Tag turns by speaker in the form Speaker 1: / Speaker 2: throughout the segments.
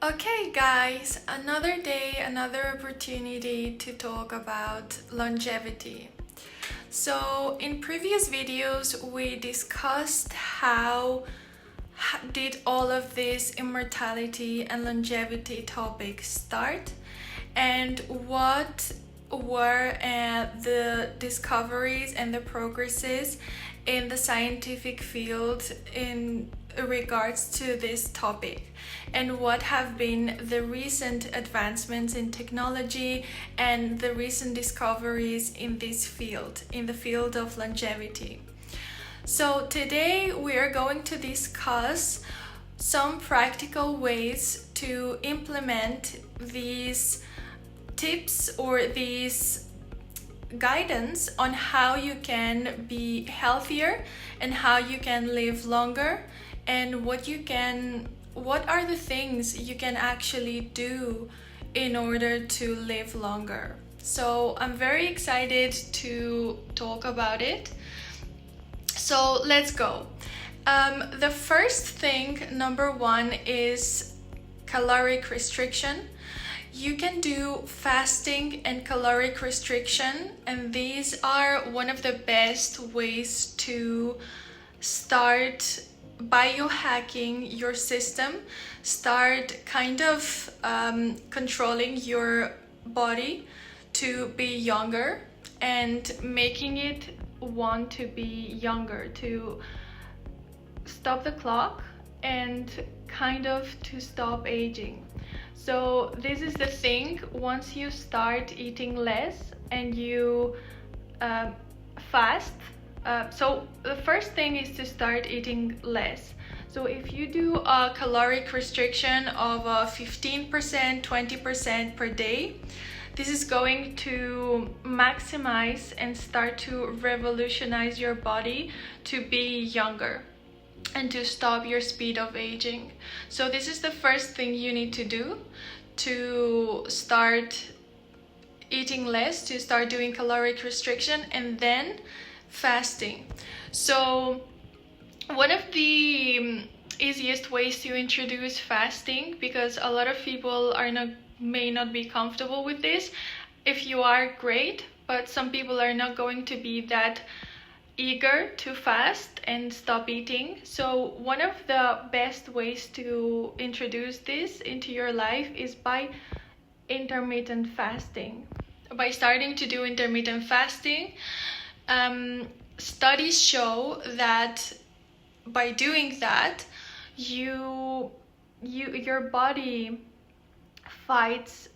Speaker 1: Okay, guys, another day, another opportunity to talk about longevity. So, in previous videos, we discussed how did all of this immortality and longevity topics start, and what were the discoveries and the progresses in the scientific field in regards to this topic, and what have been the recent advancements in technology and the recent discoveries in this field, in the field of longevity. So today we are going to discuss some practical ways to implement these tips or these guidance on how you can be healthier and how you can live longer, and what are the things you can actually do in order to live longer. So I'm very excited to talk about it. So let's go. The first thing, number one, is caloric restriction. You can do fasting and caloric restriction, and these are one of the best ways to start biohacking your system, start kind of controlling your body to be younger and making it want to be younger, to stop the clock and kind of to stop aging. So this is the thing, once you start eating less and you fast, so the first thing is to start eating less. So if you do a caloric restriction of 15%, 20% per day, this is going to maximize and start to revolutionize your body to be younger and to stop your speed of aging. So this is the first thing you need to do to start eating less, to start doing caloric restriction, and then fasting. So one of the easiest ways to introduce fasting, because a lot of people may not be comfortable with this. If you are, great, but some people are not going to be that eager to fast and stop eating. So one of the best ways to introduce this into your life is by intermittent fasting. By starting to do intermittent fasting, studies show that by doing that, your body fights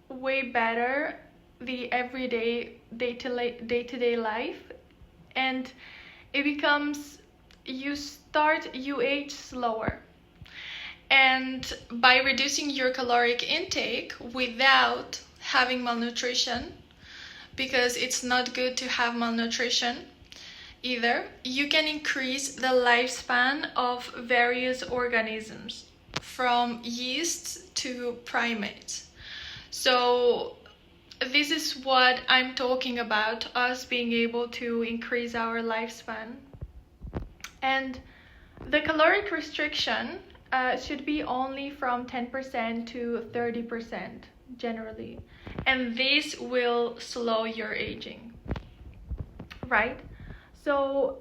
Speaker 1: way better the everyday day-to-day life, and it becomes, you age slower. And by reducing your caloric intake without having malnutrition, because it's not good to have malnutrition either, you can increase the lifespan of various organisms, from yeasts to primates. So this is what I'm talking about, us being able to increase our lifespan. And the caloric restriction should be only from 10% to 30% generally, and this will slow your aging, right? So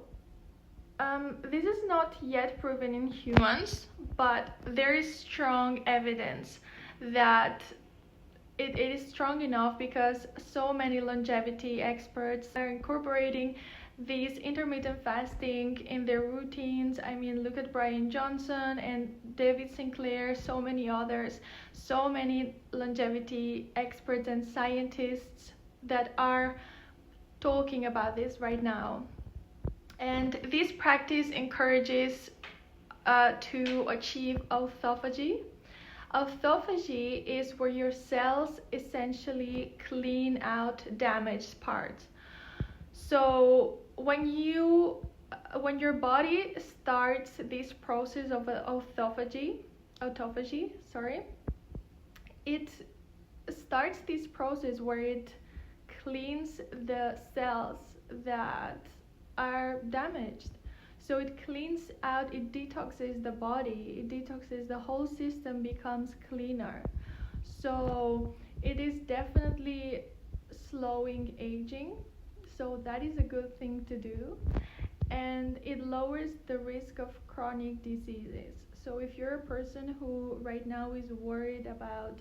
Speaker 1: this is not yet proven in humans, but there is strong evidence that it is strong enough, because so many longevity experts are incorporating these intermittent fasting in their routines. I mean, look at Brian Johnson and David Sinclair, so many others, so many longevity experts and scientists that are talking about this right now. And this practice encourages to achieve autophagy. Autophagy is where your cells essentially clean out damaged parts. So when your body starts this process of autophagy, it starts this process where it cleans the cells that are damaged. So it cleans out, it detoxes the body, it detoxes the whole system, becomes cleaner. So it is definitely slowing aging. So that is a good thing to do. And it lowers the risk of chronic diseases. So if you're a person who right now is worried about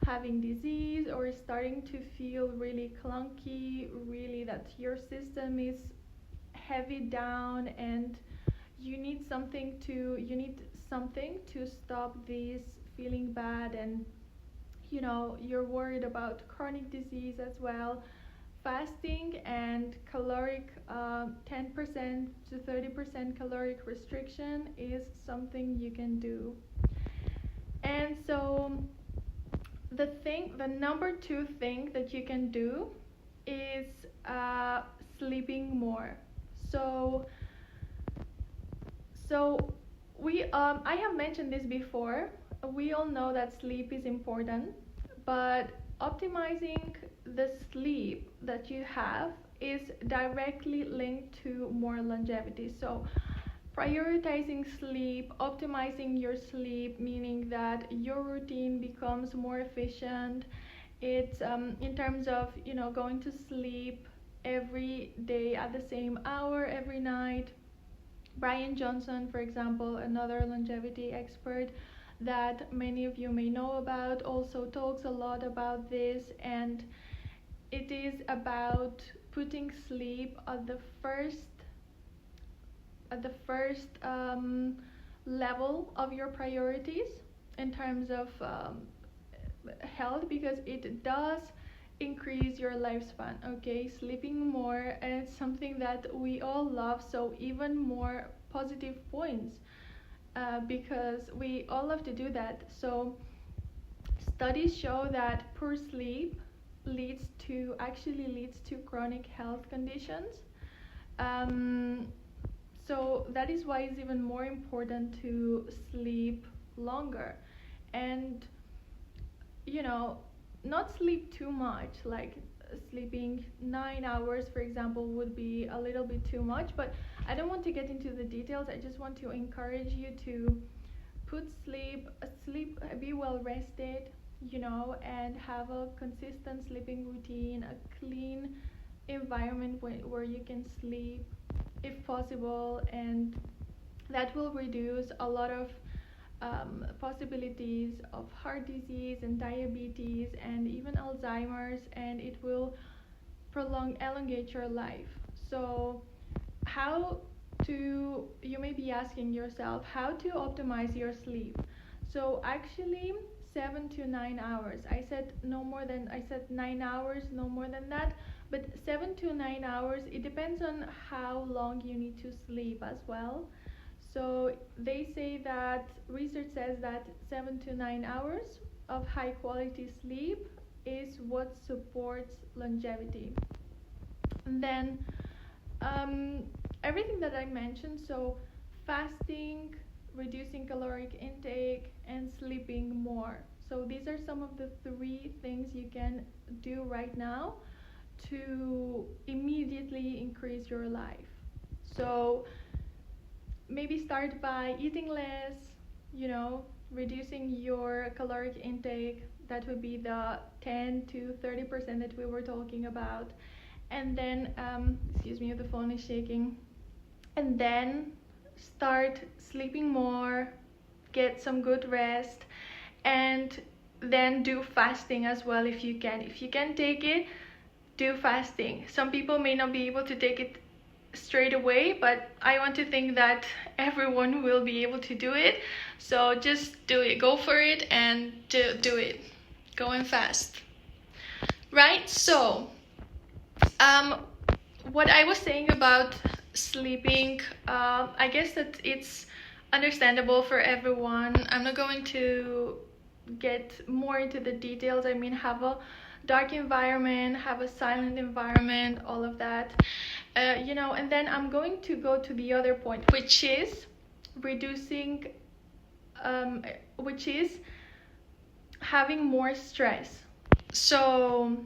Speaker 1: having disease or is starting to feel really clunky, really that your system is heavy down and you need something to stop this feeling bad, and you're worried about chronic disease as well, fasting and caloric 10% to 30% caloric restriction is something you can do. And so the number 2 thing that you can do is sleeping more. So I have mentioned this before. We all know that sleep is important, but optimizing the sleep that you have is directly linked to more longevity. So prioritizing sleep, optimizing your sleep, meaning that your routine becomes more efficient. It's in terms of going to sleep every day at the same hour every night. Brian Johnson, for example, another longevity expert that many of you may know about, also talks a lot about this, and it is about putting sleep at the first level of your priorities in terms of health, because it does increase your lifespan. Okay, sleeping more, and it's something that we all love, so even more positive points because we all love to do that. So studies show that poor sleep leads to chronic health conditions. So that is why it's even more important to sleep longer, and not sleep too much. Like sleeping 9 hours, for example, would be a little bit too much, but I don't want to get into the details. I just want to encourage you to be well rested, and have a consistent sleeping routine, a clean environment where you can sleep if possible, and that will reduce a lot of possibilities of heart disease and diabetes and even Alzheimer's, and it will elongate your life. So you may be asking yourself how to optimize your sleep. So actually 7 to 9 hours. I said 9 hours, no more than that, but 7 to 9 hours, it depends on how long you need to sleep as well. So they say that research says that 7 to 9 hours of high quality sleep is what supports longevity. And then everything that I mentioned, so fasting, reducing caloric intake, and sleeping more. So these are some of the 3 things you can do right now to immediately increase your life. So maybe start by eating less, reducing your caloric intake. That would be the 10 to 30% that we were talking about. And then, excuse me, the phone is shaking. And then start sleeping more, get some good rest, and then do fasting as well if you can. If you can take it, do fasting. Some people may not be able to take it straight away, but I want to think that everyone will be able to do it. So just do it, go for it, and do it. Go and fast. Right? So what I was saying about sleeping, I guess that it's understandable for everyone. I'm not going to get more into the details. I mean, have a dark environment, have a silent environment, all of that. And then I'm going to go to the other point, which is which is having more stress. So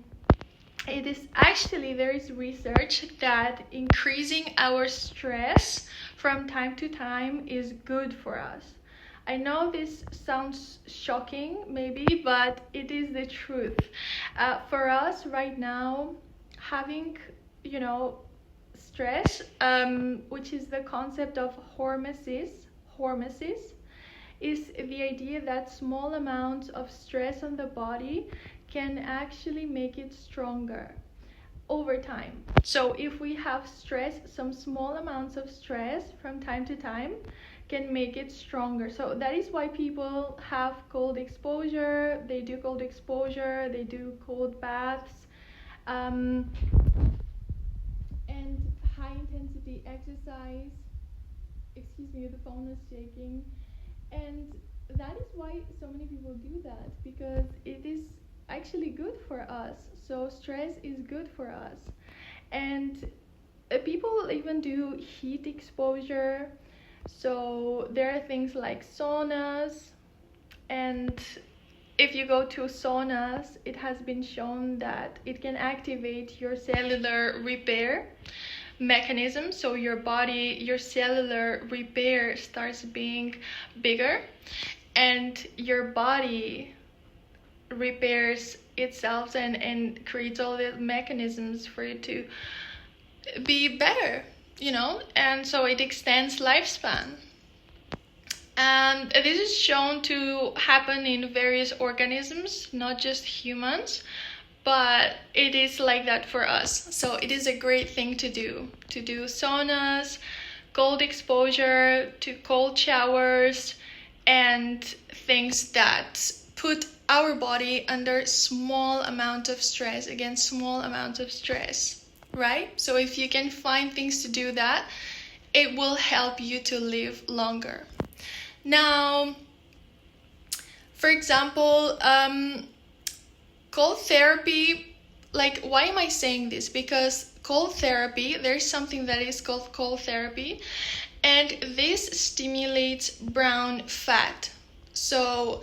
Speaker 1: there is research that increasing our stress from time to time is good for us. I know this sounds shocking maybe, but it is the truth. For us right now, having, stress, which is the concept of hormesis, is the idea that small amounts of stress on the body can actually make it stronger over time. So if we have stress, some small amounts of stress from time to time can make it stronger. So that is why people have cold exposure, they do cold baths, and high intensity exercise. Excuse me, the phone is shaking. And that is why so many people do that, because it is actually good for us. So stress is good for us. And people even do heat exposure. So there are things like saunas, and if you go to saunas, it has been shown that it can activate your cellular repair mechanism. So your cellular repair starts being bigger, and your body repairs itself and creates all the mechanisms for it to be better, and so it extends lifespan. And this is shown to happen in various organisms, not just humans, but it is like that for us. So it is a great thing to do saunas, cold exposure, to cold showers, and things that put our body under small amount of stress, right? So if you can find things to do that, it will help you to live longer. Now, for example, cold therapy, like, why am I saying this? Because cold therapy, there's something that is called cold therapy, and this stimulates brown fat. So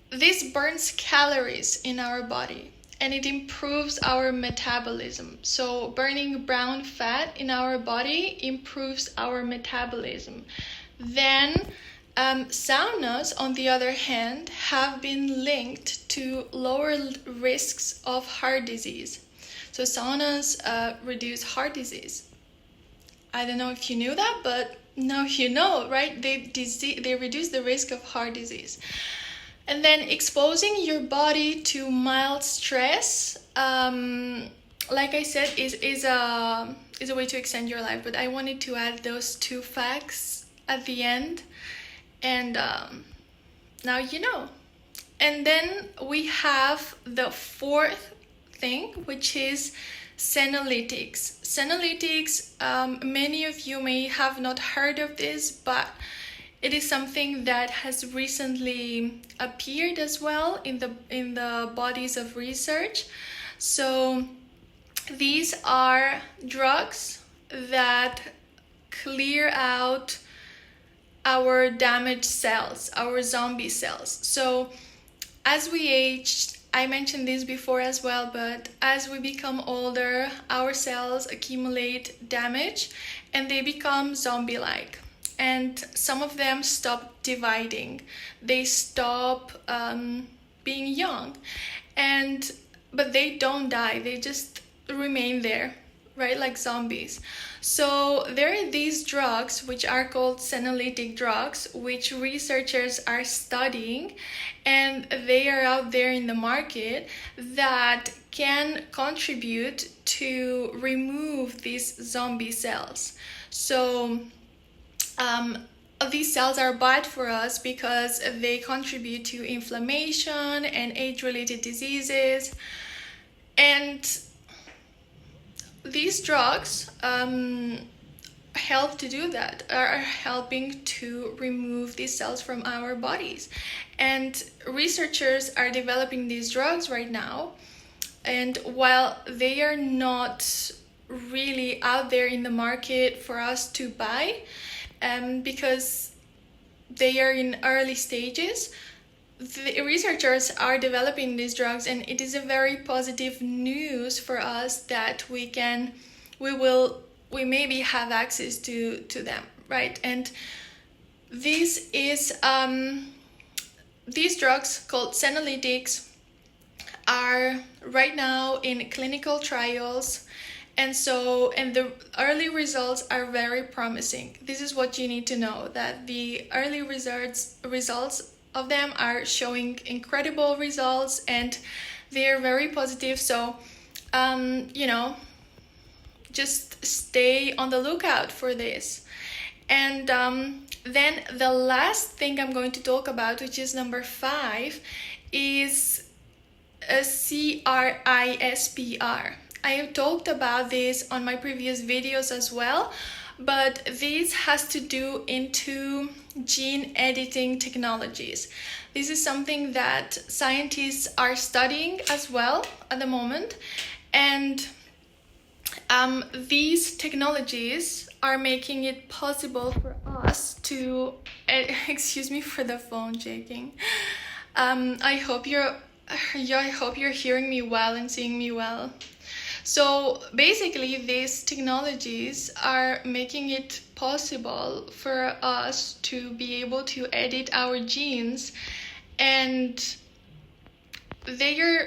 Speaker 1: this burns calories in our body, and it improves our metabolism. So burning brown fat in our body improves our metabolism. Then saunas, on the other hand, have been linked to lower risks of heart disease. So saunas reduce heart disease. I don't know if you knew that, but now you know, right? They reduce the risk of heart disease. And then exposing your body to mild stress, like I said, is a way to extend your life. But I wanted to add those two facts at the end, and now you know. And then we have the fourth thing, which is Senolytics. Senolytics, many of you may have not heard of this, but it is something that has recently appeared as well in the bodies of research. So these are drugs that clear out our damaged cells, our zombie cells. So as we age, I mentioned this before as well, but as we become older, our cells accumulate damage and they become zombie-like. And some of them stop dividing. They stop being young. But they don't die. They just remain there, right? Like zombies. So there are these drugs, which are called senolytic drugs, which researchers are studying, and they are out there in the market that can contribute to remove these zombie cells. So these cells are bad for us because they contribute to inflammation and age-related diseases. And these drugs help to do that, are helping to remove these cells from our bodies. And researchers are developing these drugs right now. And while they are not really out there in the market for us to buy, because they are in early stages, the researchers are developing these drugs, and it is a very positive news for us that we maybe have access to them, right? And this is these drugs called senolytics are right now in clinical trials, and the early results are very promising. This is what you need to know, that the early results of them are showing incredible results, and they're very positive. So just stay on the lookout for this. And then the last thing I'm going to talk about, which is number 5, is a CRISPR. I have talked about this on my previous videos as well, but this has to do into gene editing technologies. This is something that scientists are studying as well at the moment, and these technologies are making it possible for us to excuse me for the phone shaking. I hope you're hearing me well and seeing me well. So basically, these technologies are making it possible for us to be able to edit our genes, and this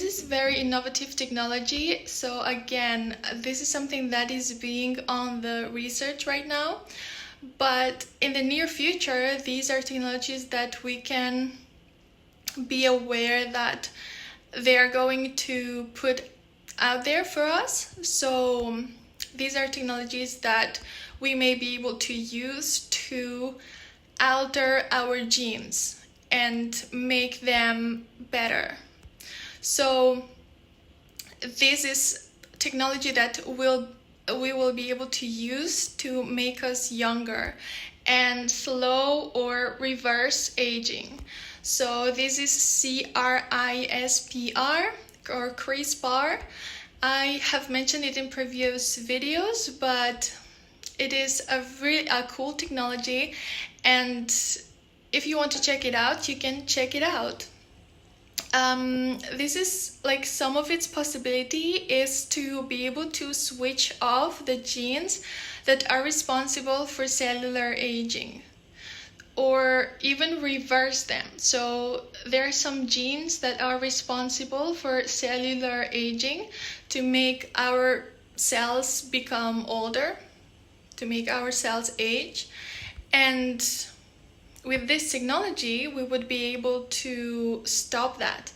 Speaker 1: is very innovative technology. So again, this is something that is being on the research right now, but in the near future, these are technologies that we can be aware that they are going to put out there for us. So these are technologies that we may be able to use to alter our genes and make them better. So this is technology that we will be able to use to make us younger and slow or reverse aging. So this is CRISPR or CRISPR. I have mentioned it in previous videos, but it is a cool technology, and if you want to check it out, you can check it out. This is like some of its possibility is to be able to switch off the genes that are responsible for cellular aging, or even reverse them. So there are some genes that are responsible for cellular aging, to make our cells become older, to make our cells age. And with this technology, we would be able to stop that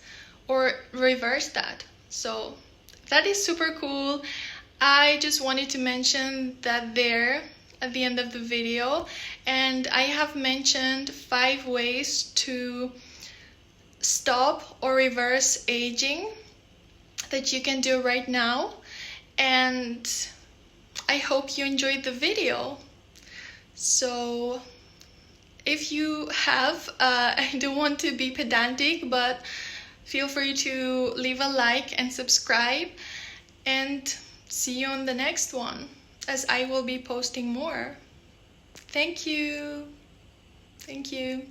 Speaker 1: or reverse that. So that is super cool. I just wanted to mention that there at the end of the video, and I have mentioned 5 ways to stop or reverse aging that you can do right now, and I hope you enjoyed the video. So if you have, I don't want to be pedantic, but feel free to leave a like and subscribe, and see you on the next one, as I will be posting more. Thank you. Thank you.